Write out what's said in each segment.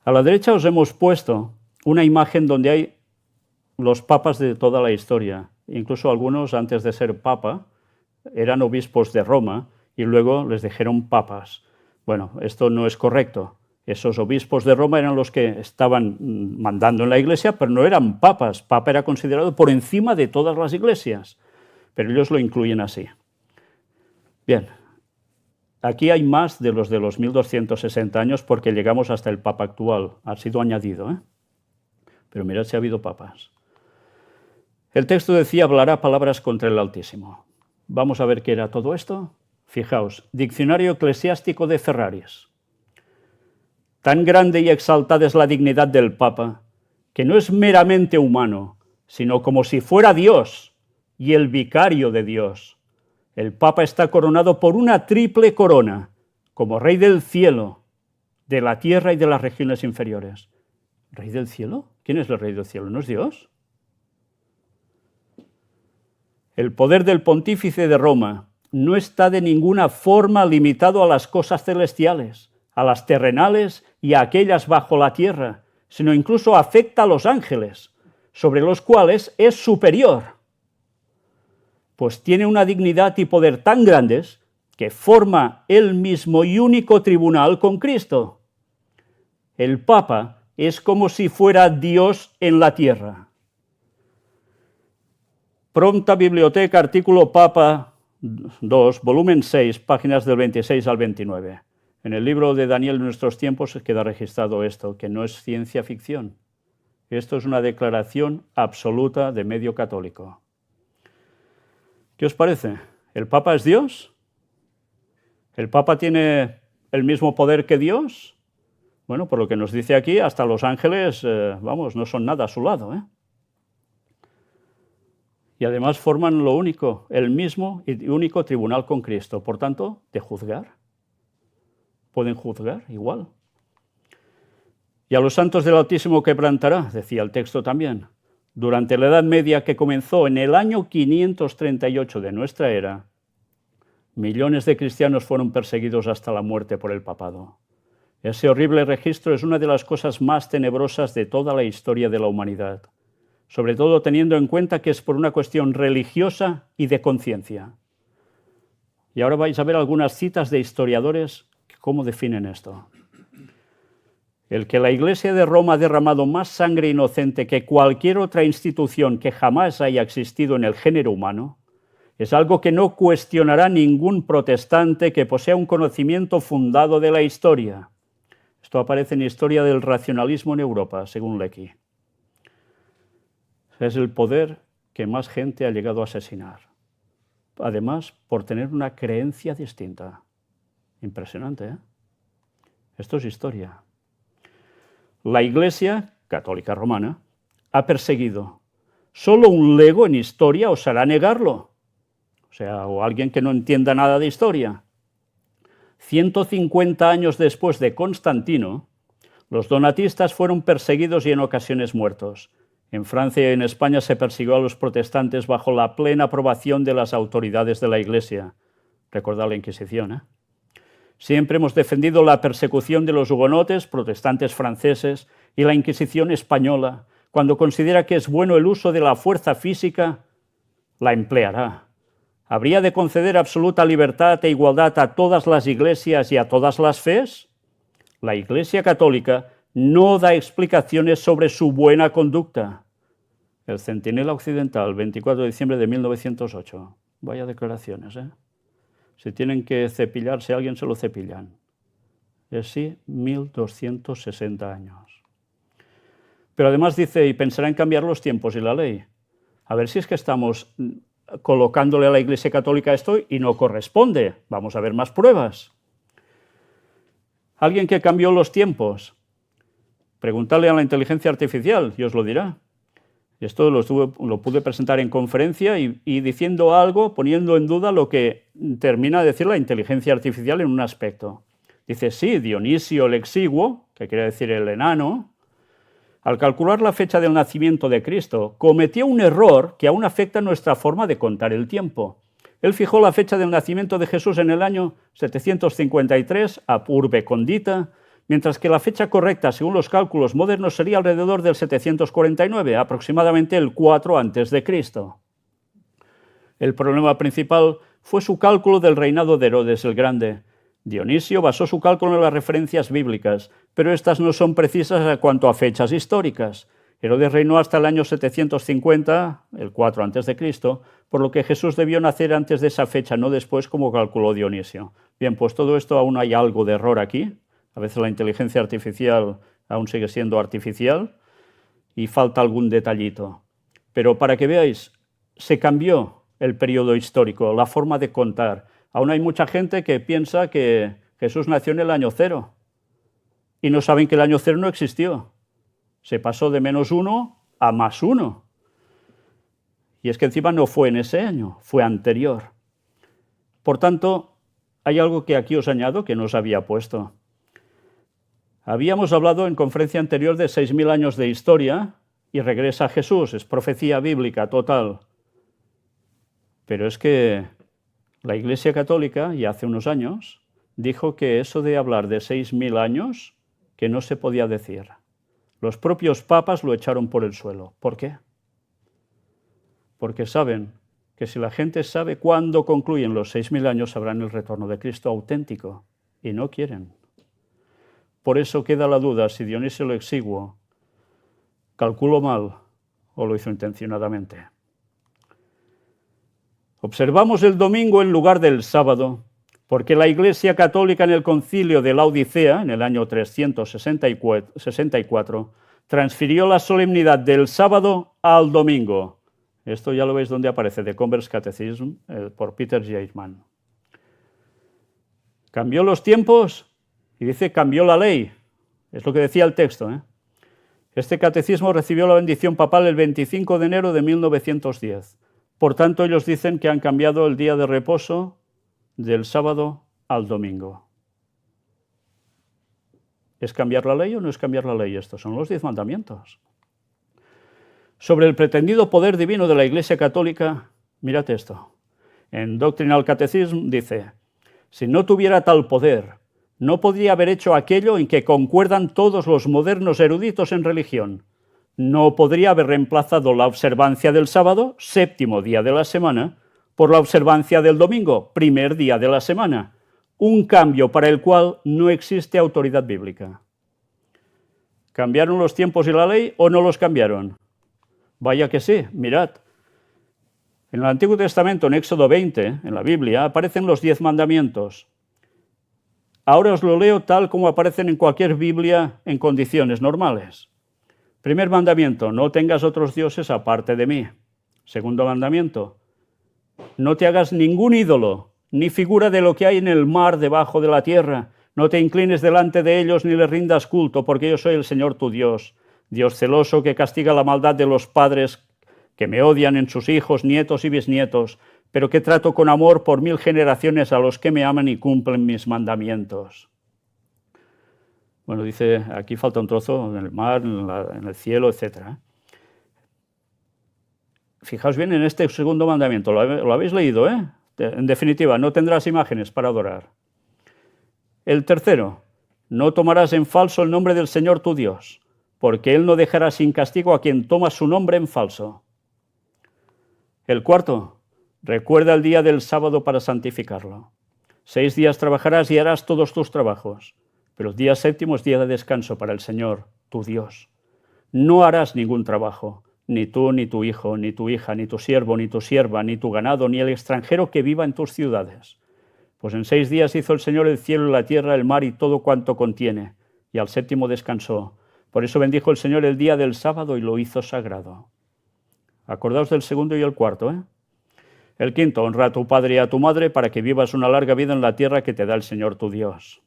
A la derecha os hemos puesto una imagen donde hay los papas de toda la historia. Incluso algunos, antes de ser papa, eran obispos de Roma y luego les dijeron papas. Bueno, esto no es correcto. Esos obispos de Roma eran los que estaban mandando en la iglesia, pero no eran papas. Papa era considerado por encima de todas las iglesias, pero ellos lo incluyen así. Bien, aquí hay más de los 1260 años porque llegamos hasta el papa actual. Ha sido añadido, ¿eh? Pero mirad si ha habido papas. El texto decía, hablará palabras contra el Altísimo. Vamos a ver qué era todo esto. Fijaos, Diccionario Eclesiástico de Ferraris. Tan grande y exaltada es la dignidad del Papa, que no es meramente humano, sino como si fuera Dios y el vicario de Dios. El Papa está coronado por una triple corona, como Rey del cielo, de la tierra y de las regiones inferiores. ¿Rey del cielo? ¿Quién es el Rey del cielo? ¿No es Dios? El poder del pontífice de Roma no está de ninguna forma limitado a las cosas celestiales, a las terrenales y a aquellas bajo la tierra, sino incluso afecta a los ángeles, sobre los cuales es superior, pues tiene una dignidad y poder tan grandes que forma él mismo y único tribunal con Cristo. El Papa es como si fuera Dios en la tierra. Pronta Biblioteca, artículo Papa 2, volumen 6, páginas del 26 al 29. En el libro de Daniel de nuestros tiempos queda registrado esto, que no es ciencia ficción. Esto es una declaración absoluta de medio católico. ¿Qué os parece? ¿El Papa es Dios? ¿El Papa tiene el mismo poder que Dios? Bueno, por lo que nos dice aquí, hasta los ángeles, no son nada a su lado, ¿eh? Y además forman lo único, el mismo y único tribunal con Cristo. Por tanto, de juzgar. Pueden juzgar igual. Y a los santos del Altísimo quebrantará, decía el texto también. Durante la Edad Media, que comenzó en el año 538 de nuestra era, millones de cristianos fueron perseguidos hasta la muerte por el papado. Ese horrible registro es una de las cosas más tenebrosas de toda la historia de la humanidad, sobre todo teniendo en cuenta que es por una cuestión religiosa y de conciencia. Y ahora vais a ver algunas citas de historiadores que cómo definen esto. El que la Iglesia de Roma ha derramado más sangre inocente que cualquier otra institución que jamás haya existido en el género humano es algo que no cuestionará ningún protestante que posea un conocimiento fundado de la historia. Esto aparece en Historia del Racionalismo en Europa, según Lecky. Es el poder que más gente ha llegado a asesinar. Además, por tener una creencia distinta. Impresionante, ¿eh? Esto es historia. La Iglesia católica romana ha perseguido. Solo un lego en historia osará negarlo. O alguien que no entienda nada de historia. 150 años después de Constantino, los donatistas fueron perseguidos y en ocasiones muertos. En Francia y en España se persiguió a los protestantes bajo la plena aprobación de las autoridades de la Iglesia. Recordad la Inquisición, ¿eh? Siempre hemos defendido la persecución de los hugonotes, protestantes franceses, y la Inquisición española. Cuando considera que es bueno el uso de la fuerza física, la empleará. ¿Habría de conceder absoluta libertad e igualdad a todas las iglesias y a todas las fes? La Iglesia católica no da explicaciones sobre su buena conducta. El Centinela Occidental, 24 de diciembre de 1908. Vaya declaraciones, ¿eh? Si tienen que cepillarse a alguien, se lo cepillan. Es sí, 1260 años. Pero además dice, y pensará en cambiar los tiempos y la ley. A ver si es que estamos colocándole a la Iglesia Católica esto y no corresponde. Vamos a ver más pruebas. Alguien que cambió los tiempos. Preguntadle a la inteligencia artificial y os lo dirá. Esto lo pude presentar en conferencia y diciendo algo, poniendo en duda lo que termina de decir la inteligencia artificial en un aspecto. Dice, sí, Dionisio el Exiguo, que quiere decir el enano, al calcular la fecha del nacimiento de Cristo, cometió un error que aún afecta nuestra forma de contar el tiempo. Él fijó la fecha del nacimiento de Jesús en el año 753 a urbe condita, mientras que la fecha correcta, según los cálculos modernos, sería alrededor del 749, aproximadamente el 4 a.C. El problema principal fue su cálculo del reinado de Herodes el Grande. Dionisio basó su cálculo en las referencias bíblicas, pero estas no son precisas en cuanto a fechas históricas. Herodes reinó hasta el año 750, el 4 a.C., por lo que Jesús debió nacer antes de esa fecha, no después, como calculó Dionisio. Bien, pues todo esto aún hay algo de error aquí. A veces la inteligencia artificial aún sigue siendo artificial y falta algún detallito. Pero para que veáis, se cambió el periodo histórico, la forma de contar. Aún hay mucha gente que piensa que Jesús nació en el año 0 y no saben que el año 0 no existió. Se pasó de -1 a +1. Y es que encima no fue en ese año, fue anterior. Por tanto, hay algo que aquí os añado que no os había puesto. Habíamos hablado en conferencia anterior de 6.000 años de historia y regresa Jesús, es profecía bíblica total. Pero es que la Iglesia Católica, ya hace unos años, dijo que eso de hablar de 6.000 años, que no se podía decir. Los propios papas lo echaron por el suelo. ¿Por qué? Porque saben que si la gente sabe cuándo concluyen los 6.000 años, sabrán el retorno de Cristo auténtico, y no quieren. Por eso queda la duda si Dionisio el Exiguo calculó mal o lo hizo intencionadamente. Observamos el domingo en lugar del sábado, porque la Iglesia Católica en el Concilio de Laodicea, en el año 364, transfirió la solemnidad del sábado al domingo. Esto ya lo veis donde aparece, The Converse Catechism, por Peter Jaeman. Cambió los tiempos y dice cambió la ley. Es lo que decía el texto. Este catecismo recibió la bendición papal el 25 de enero de 1910. Por tanto, ellos dicen que han cambiado el día de reposo del sábado al domingo. ¿Es cambiar la ley o no es cambiar la ley? Estos son los 10 mandamientos. Sobre el pretendido poder divino de la Iglesia Católica, mirad esto. En Doctrinal Catecism dice, si no tuviera tal poder, no podría haber hecho aquello en que concuerdan todos los modernos eruditos en religión. No podría haber reemplazado la observancia del sábado, séptimo día de la semana, por la observancia del domingo, primer día de la semana, un cambio para el cual no existe autoridad bíblica. ¿Cambiaron los tiempos y la ley o no los cambiaron? Vaya que sí, mirad. En el Antiguo Testamento, en Éxodo 20, en la Biblia, aparecen los 10 mandamientos. Ahora os lo leo tal como aparecen en cualquier Biblia en condiciones normales. Primer mandamiento, no tengas otros dioses aparte de mí. Segundo mandamiento, no te hagas ningún ídolo, ni figura de lo que hay en el mar debajo de la tierra. No te inclines delante de ellos ni les rindas culto, porque yo soy el Señor tu Dios, Dios celoso que castiga la maldad de los padres que me odian en sus hijos, nietos y bisnietos, pero que trato con amor por 1000 generaciones a los que me aman y cumplen mis mandamientos. Bueno, dice, aquí falta un trozo en el mar, en el cielo, etc. Fijaos bien en este segundo mandamiento, lo habéis leído, ¿eh? En definitiva, no tendrás imágenes para adorar. El tercero, no tomarás en falso el nombre del Señor tu Dios, porque Él no dejará sin castigo a quien toma su nombre en falso. El cuarto, recuerda el día del sábado para santificarlo. 6 días trabajarás y harás todos tus trabajos, pero el día séptimo es día de descanso para el Señor, tu Dios. No harás ningún trabajo, ni tú, ni tu hijo, ni tu hija, ni tu siervo, ni tu sierva, ni tu ganado, ni el extranjero que viva en tus ciudades. Pues en 6 días hizo el Señor el cielo y la tierra, el mar y todo cuanto contiene, y al séptimo descansó. Por eso bendijo el Señor el día del sábado y lo hizo sagrado. Acordaos del segundo y el cuarto, ¿eh? El quinto, honra a tu padre y a tu madre para que vivas una larga vida en la tierra que te da el Señor tu Dios.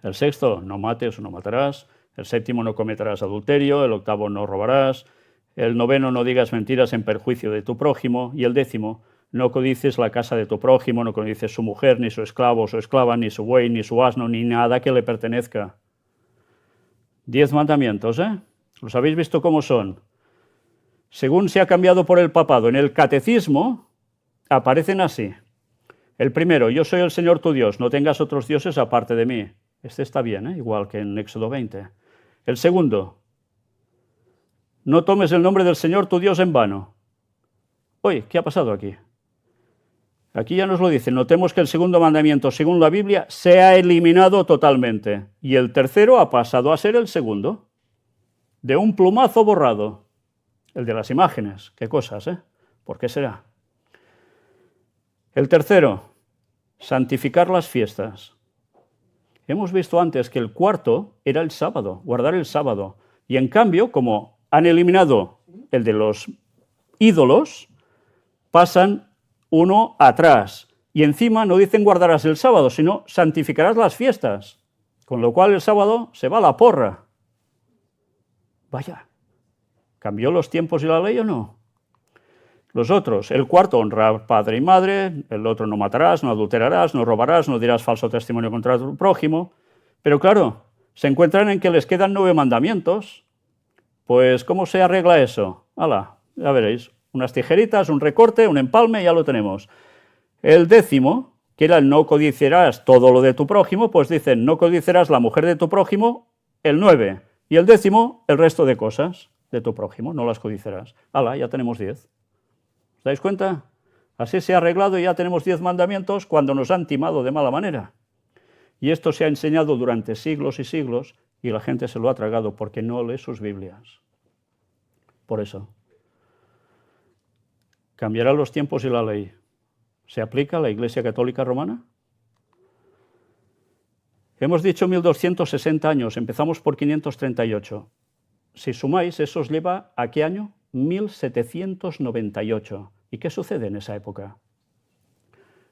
El sexto, no mates o no matarás. El séptimo, no cometerás adulterio. El octavo, no robarás. El noveno, no digas mentiras en perjuicio de tu prójimo. Y el décimo, no codicies la casa de tu prójimo, no codicies su mujer, ni su esclavo o su esclava, ni su buey, ni su asno, ni nada que le pertenezca. 10 mandamientos, ¿eh? ¿Los habéis visto cómo son? Según se ha cambiado por el papado en el catecismo, aparecen así. El primero, yo soy el Señor tu Dios, no tengas otros dioses aparte de mí. Este está bien, igual que en Éxodo 20. El segundo, no tomes el nombre del Señor tu Dios en vano. Oye, ¿qué ha pasado aquí? Aquí ya nos lo dice, notemos que el segundo mandamiento, según la Biblia, se ha eliminado totalmente. Y el tercero ha pasado a ser el segundo. De un plumazo borrado. El de las imágenes. Qué cosas, ¿eh? ¿Por qué será? El tercero, santificar las fiestas. Hemos visto antes que el cuarto era el sábado, guardar el sábado. Y en cambio, como han eliminado el de los ídolos, pasan uno atrás. Y encima no dicen guardarás el sábado, sino santificarás las fiestas. Con lo cual el sábado se va a la porra. Vaya, ¿cambió los tiempos y la ley o no? Los otros, el cuarto, honrar padre y madre, el otro, no matarás, no adulterarás, no robarás, no dirás falso testimonio contra tu prójimo. Pero claro, se encuentran en que les quedan 9 mandamientos. Pues, ¿cómo se arregla eso? ¡Hala! Ya veréis, unas tijeritas, un recorte, un empalme, ya lo tenemos. El 10º, que era el no codiciarás todo lo de tu prójimo, pues dicen, no codiciarás la mujer de tu prójimo, el 9. Y el 10º, el resto de cosas de tu prójimo, no las codiciarás. ¡Hala! Ya tenemos 10. ¿Os dais cuenta? Así se ha arreglado y ya tenemos 10 mandamientos cuando nos han timado de mala manera. Y esto se ha enseñado durante siglos y siglos y la gente se lo ha tragado porque no lee sus Biblias. Por eso. ¿Cambiarán los tiempos y la ley? ¿Se aplica a la Iglesia Católica Romana? Hemos dicho 1260 años, empezamos por 538. Si sumáis, eso os lleva ¿a qué año? 1798. ¿Y qué sucede en esa época?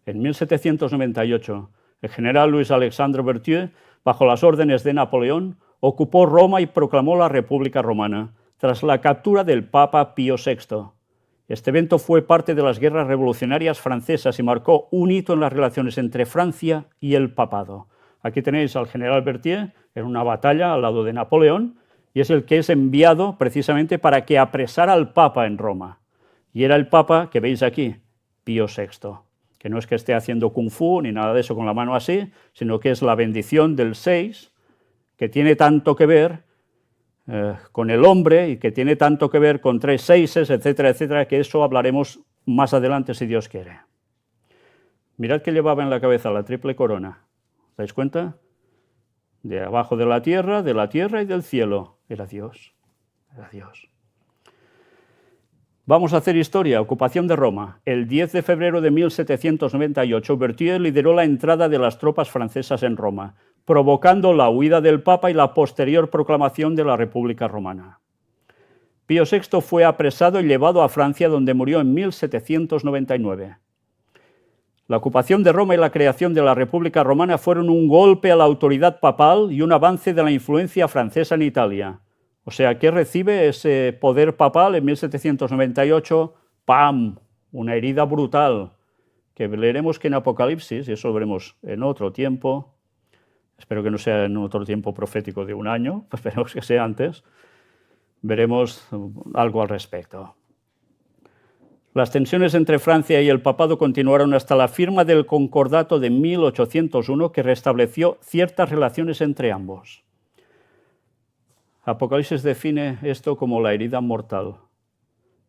En 1798, el general Luis Alexandre Berthier, bajo las órdenes de Napoleón, ocupó Roma y proclamó la República Romana, tras la captura del Papa Pío VI. Este evento fue parte de las guerras revolucionarias francesas y marcó un hito en las relaciones entre Francia y el papado. Aquí tenéis al general Berthier en una batalla al lado de Napoleón, y es el que es enviado precisamente para que apresara al Papa en Roma. Y era el Papa que veis aquí, Pío VI, que no es que esté haciendo kung fu ni nada de eso con la mano así, sino que es la bendición del 6, que tiene tanto que ver con el hombre y que tiene tanto que ver con 3 seises, etcétera, etcétera, que eso hablaremos más adelante si Dios quiere. Mirad que llevaba en la cabeza la triple corona. ¿Os dais cuenta? De abajo de la tierra y del cielo. Era Dios. Era Dios. Vamos a hacer historia. Ocupación de Roma. El 10 de febrero de 1798, Berthier lideró la entrada de las tropas francesas en Roma, provocando la huida del Papa y la posterior proclamación de la República Romana. Pío VI fue apresado y llevado a Francia, donde murió en 1799. La ocupación de Roma y la creación de la República Romana fueron un golpe a la autoridad papal y un avance de la influencia francesa en Italia. O sea, ¿qué recibe ese poder papal en 1798? ¡Pam! Una herida brutal, que leeremos que en Apocalipsis, y eso lo veremos en otro tiempo, espero que no sea en otro tiempo profético de un año, esperemos que sea antes, veremos algo al respecto. Las tensiones entre Francia y el papado continuaron hasta la firma del Concordato de 1801, que restableció ciertas relaciones entre ambos. Apocalipsis define esto como la herida mortal.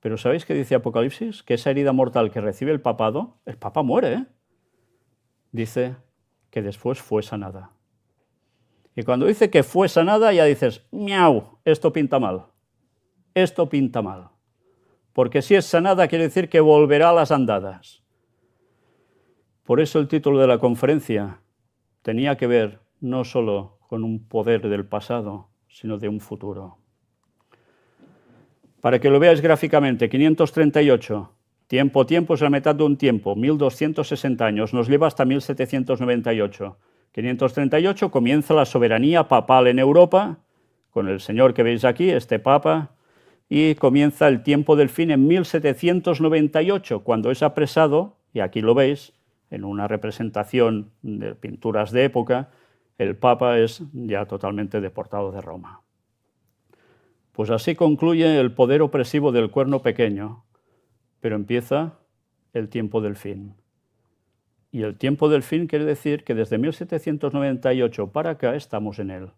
Pero ¿sabéis qué dice Apocalipsis? Que esa herida mortal que recibe el Papa muere, ¿eh? Dice que después fue sanada. Y cuando dice que fue sanada, ya dices, miau, esto pinta mal. Esto pinta mal. Porque si es sanada quiere decir que volverá a las andadas. Por eso el título de la conferencia tenía que ver no solo con un poder del pasado, sino de un futuro. Para que lo veáis gráficamente, 538, tiempo es la mitad de un tiempo, 1260 años, nos lleva hasta 1798. 538 comienza la soberanía papal en Europa, con el señor que veis aquí, este papa, y comienza el tiempo del fin en 1798, cuando es apresado, y aquí lo veis, en una representación de pinturas de época, el Papa es ya totalmente deportado de Roma. Pues así concluye el poder opresivo del cuerno pequeño, pero empieza el tiempo del fin. Y el tiempo del fin quiere decir que desde 1798 para acá estamos en él.